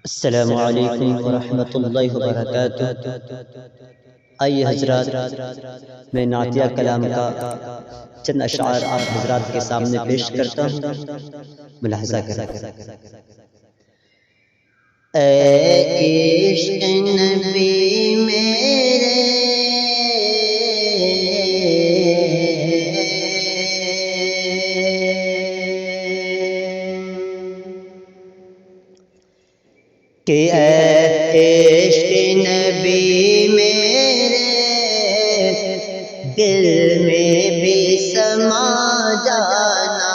السلام علیکم ورحمۃ اللہ وبرکاتہ۔ آئیے حضرات، میں نعتیہ کلام کا چند اشعار آپ حضرات کے سامنے پیش کرتا ہوں، ملاحظہ کریں۔ اے عشق نبی میرے، کہ اے عشق نبی میرے، دل میں بھی سما جانا،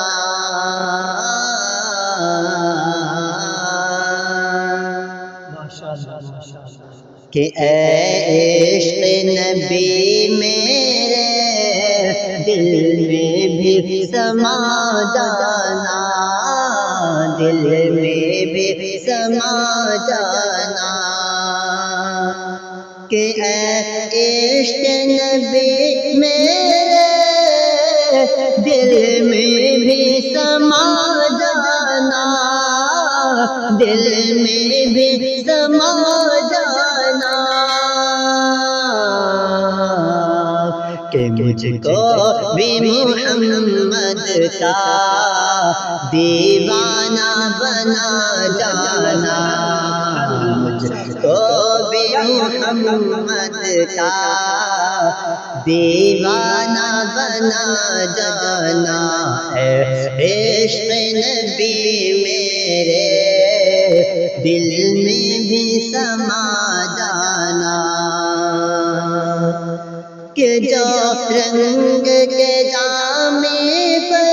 کہ اے عشق نبی میرے، دل میں بھی سما جانا، دل میں بھی سما جانا، کہ اے عشق نبی میرے، دل میں بھی سما جانا، دل میں بھی سما جانا، کہ مجھ کو بھی محمد کا دیوانہ بنا جانا، مجھ کو بھی محمد کا دیوانہ بنا جانا، اے عشق نبی میرے، دل میں بھی سما جانا، کہ جو رنگ کے جامے پر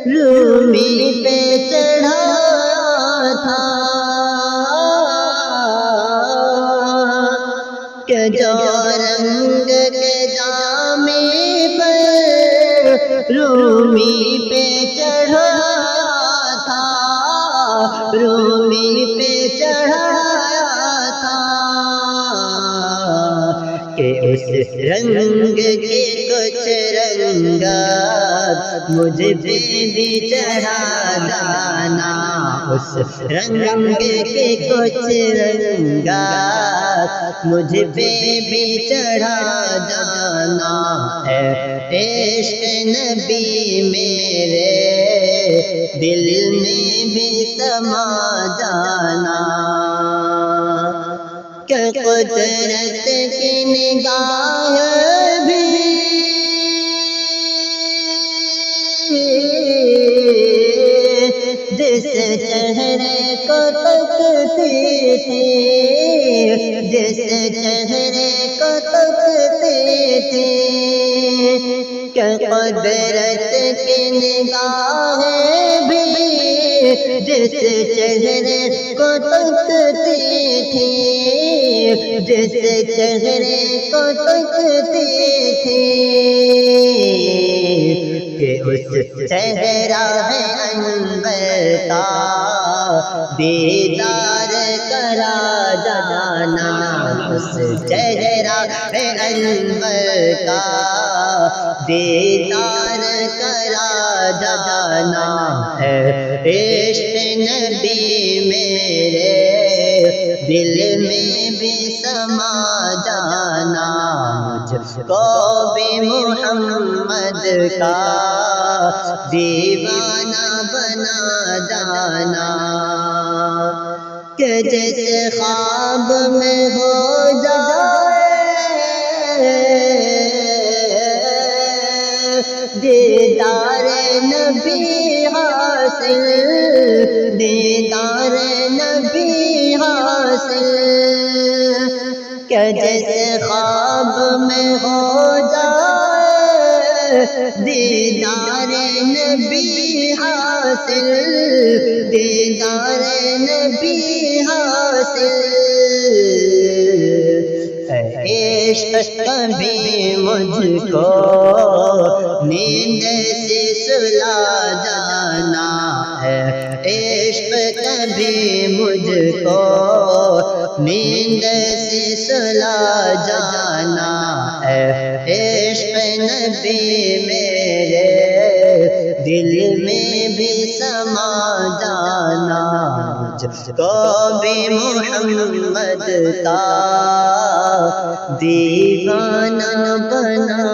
رومی پہ چڑھا تھا، کہ جو رنگ کے جامے پر رومی پہ چڑھا تھا، رومی پہ چڑھا تھا، کہ اس رنگ کے کچھ رنگات مجھ پہ بھی چڑھا جانا، اس رنگ کے کچھ رنگات مجھ پہ بھی چڑھا جانا، اے عشق نبی میرے، دل میں بھی سما جانا، کہ قدرت کی نگاہ بھی جس چہرے کو تکتی تھی، جس چہرے کو تکتی تھی، کہ قدرت کی نگاہ بھی جس چہرے کو تکتی تھی، جس چہرے کو تکتی تھی، کہ اس چہرہ ہے انور کا دیدار کرا جانا، اس چہرہ ہے انور کا دیدار کرا جانا، ہے عشق نبی میرے، دل میں بھی سما جانا، مجھ کو بھی محمد کا دیوانہ بنا جانا، کہ جیسے خواب میں ہو جائے دیدار نبی حاصل، دیدار نبی حاصل، کہ جیسے خواب میں ہو جائے دیدار نبی حاصل، دیدار نبی حاصل، اے عشق کبھی مجھ کو نیند سے سلا جانا، اے عشق کبھی مجھ کو نیند سے سلا جانا، اے عشق نبی میرے، دل میں بھی سما جانا۔ مجھ کو بھی محمد کا دیوانہ بنا